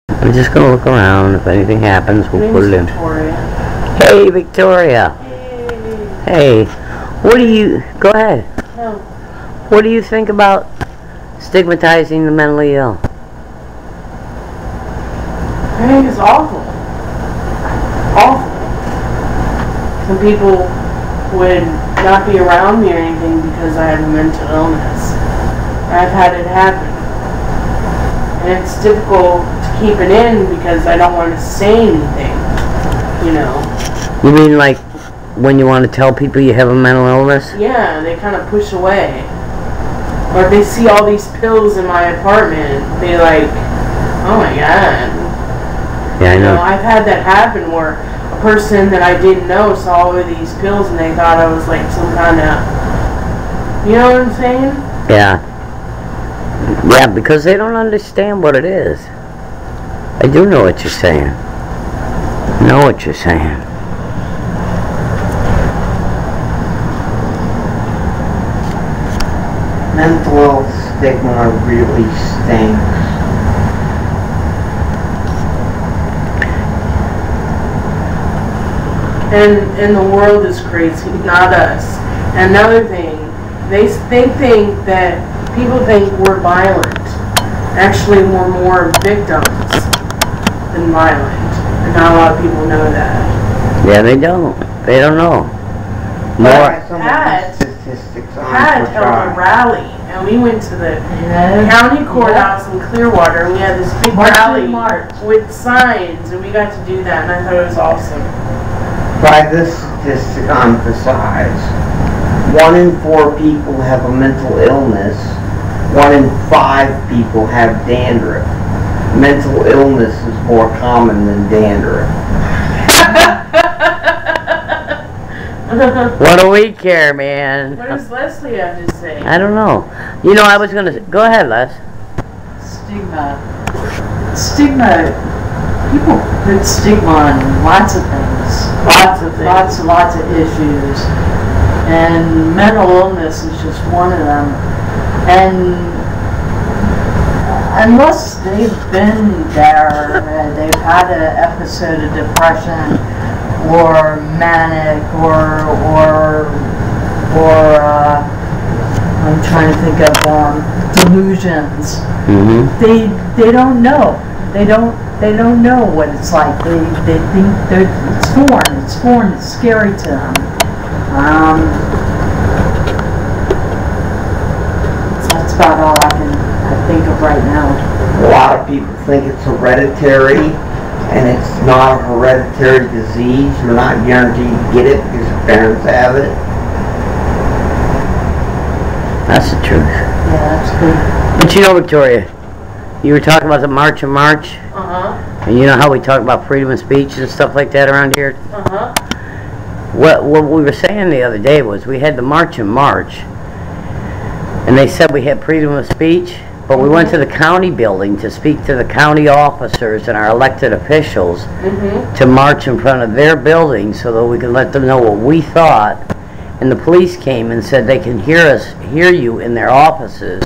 I'm just gonna look around. If anything happens, we'll put it in. Victoria. Hey, Victoria. Hey. What do you... Go ahead. No. What do you think about stigmatizing the mentally ill? I think it's awful. Awful. Some people would not be around me or anything because I have a mental illness. I've had it happen. And it's difficult to keep it in because I don't want to say anything, you know. You mean like when you want to tell people you have a mental illness? Yeah, they kind of push away. Or if they see all these pills in my apartment, they like, oh my god. Yeah, I know. You know, I've had that happen where a person that I didn't know saw all of these pills and they thought I was like some kind of, you know what I'm saying? Yeah. Yeah, because they don't understand what it is. I do know what you're saying. I know what you're saying. Mental health stigma really stinks. And the world is crazy, not us. Another thing, they think that people think we're violent. Actually, we're more victims than violent. And not a lot of people know that. Yeah, they don't. They don't know. More. Pat held a rally, and we went to the county courthouse in Clearwater, and we had this big rally with signs, and we got to do that, and I thought it was awesome. By this statistic emphasize, 1 in 4 people have a mental illness, 1 in 5 people have dandruff. Mental illness is more common than dandruff. What do we care, man? What does Leslie have to say? I don't know. You know, I was going to... Go ahead, Les. Stigma. People put stigma on lots of things. Lots of issues. And mental illness is just one of them. And unless they've been there, they've had an episode of depression or manic or I'm trying to think of delusions. Mm-hmm. They don't know. They don't know what it's like. They think it's foreign, it's scary to them. That's about all I think of right now. A lot of people think it's hereditary, and it's not a hereditary disease. You're not guaranteed to get it because your parents have it. That's the truth. Yeah, that's good. But you know, Victoria, you were talking about the March and March. And you know how we talk about freedom of speech and stuff like that around here? What we were saying the other day was we had the March and March, and they said we had freedom of speech, but we went to the county building to speak to the county officers and our elected officials to march in front of their building so that we could let them know what we thought. And the police came and said they can hear you in their offices.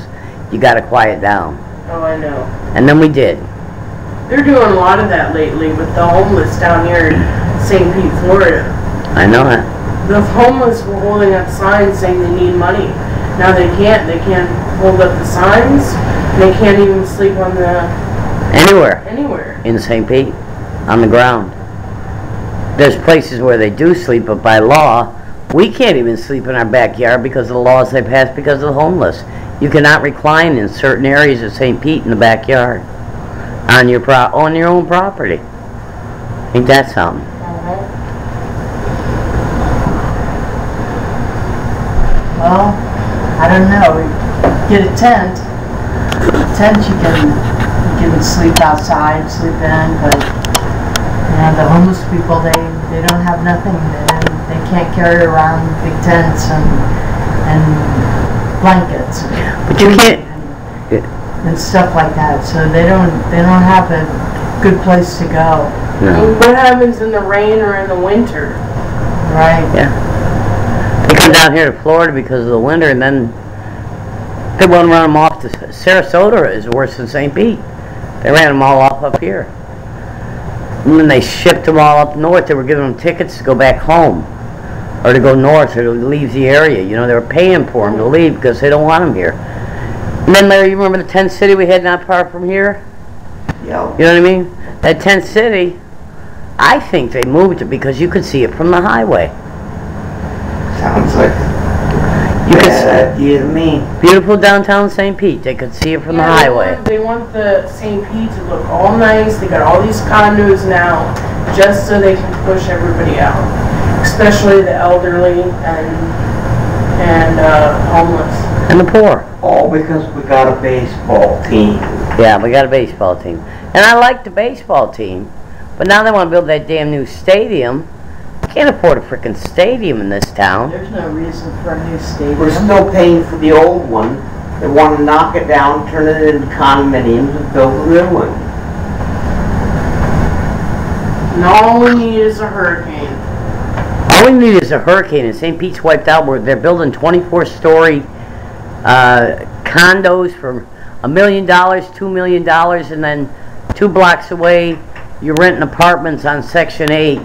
You got to quiet down. Oh, I know. And then we did. They're doing a lot of that lately with the homeless down here in St. Pete, Florida. I know it. The homeless were holding up signs saying they need money. Now they can't. They can't hold up the signs. They can't even sleep on the... Anywhere. In St. Pete. On the ground. There's places where they do sleep, but by law, we can't even sleep in our backyard because of the laws they passed because of the homeless. You cannot recline in certain areas of St. Pete in the backyard. On your own property. Ain't that something? Well, I don't know. Get a tent. You can sleep outside, sleep in, but the homeless people they don't have nothing. They can't carry around big tents and blankets. But you can't. And stuff like that, so they don't have a good place to go. No. What happens in the rain or in the winter? Right. Yeah. They come down here to Florida because of the winter, and then they want to run them off to Sarasota is worse than St. Pete. They ran them all off up here. And when they shipped them all up north, they were giving them tickets to go back home. Or to go north or to leave the area. You know, they were paying for them to leave because they don't want them here. And then, Larry, you remember the tent city we had not far from here? Yeah. You know what I mean? That tent city, I think they moved it because you could see it from the highway. Sounds like You could bad idea to me. beautiful downtown St. Pete. They could see it from the highway. They want the St. Pete to look all nice. They got all these condos now just so they can push everybody out, especially the elderly and homeless. And the poor. All because we got a baseball team. Yeah, we got a baseball team. And I like the baseball team, but now they want to build that damn new stadium. Can't afford a freaking stadium in this town. There's no reason for a new stadium. We're still paying for the old one. They want to knock it down, turn it into condominiums, and build a new one. And all we need is a hurricane. All we need is a hurricane, and St. Pete's wiped out. Where they're building 24-story condos for $1 million, $2 million, and then 2 blocks away, you're renting apartments on Section 8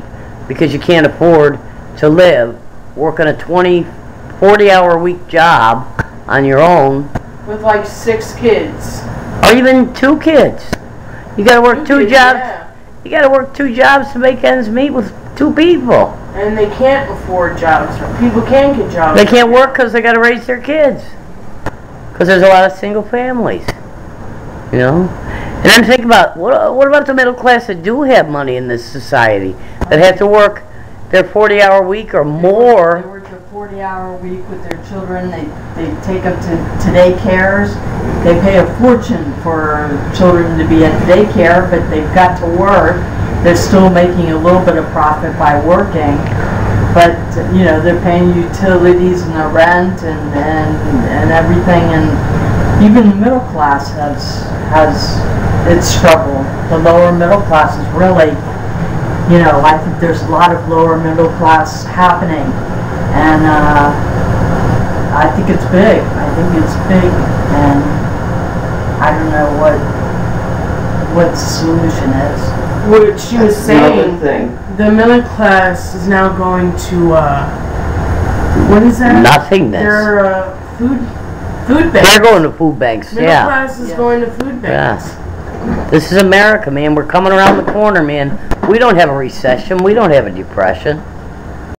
because you can't afford to live, working a 40-hour-a-week job on your own. With like 6 kids. Or even 2 kids. You gotta work 2 kids, jobs. yeah. You gotta work 2 jobs to make ends meet with 2 people. And they can't afford jobs. People can't get jobs. They can't work because they gotta raise their kids. Because there's a lot of single families. You know? And I'm thinking about, what about the middle class that do have money in this society? That have to work their 40-hour week or more. They work a 40-hour week with their children. They take them to daycares. They pay a fortune for children to be at daycare, but they've got to work. They're still making a little bit of profit by working, but you know, they're paying utilities and the rent and everything, and even the middle class has its struggle. The lower middle class is really, you know, I think there's a lot of lower middle class happening, and I think it's big. I think it's big, and I don't know what the solution is. What she was saying, thing. the middle class is now going to, what is that? Nothingness. They're food banks. They're going to food banks, Middle yeah. class is going to food banks. Yeah. This is America, man. We're coming around the corner, man. We don't have a recession. We don't have a depression.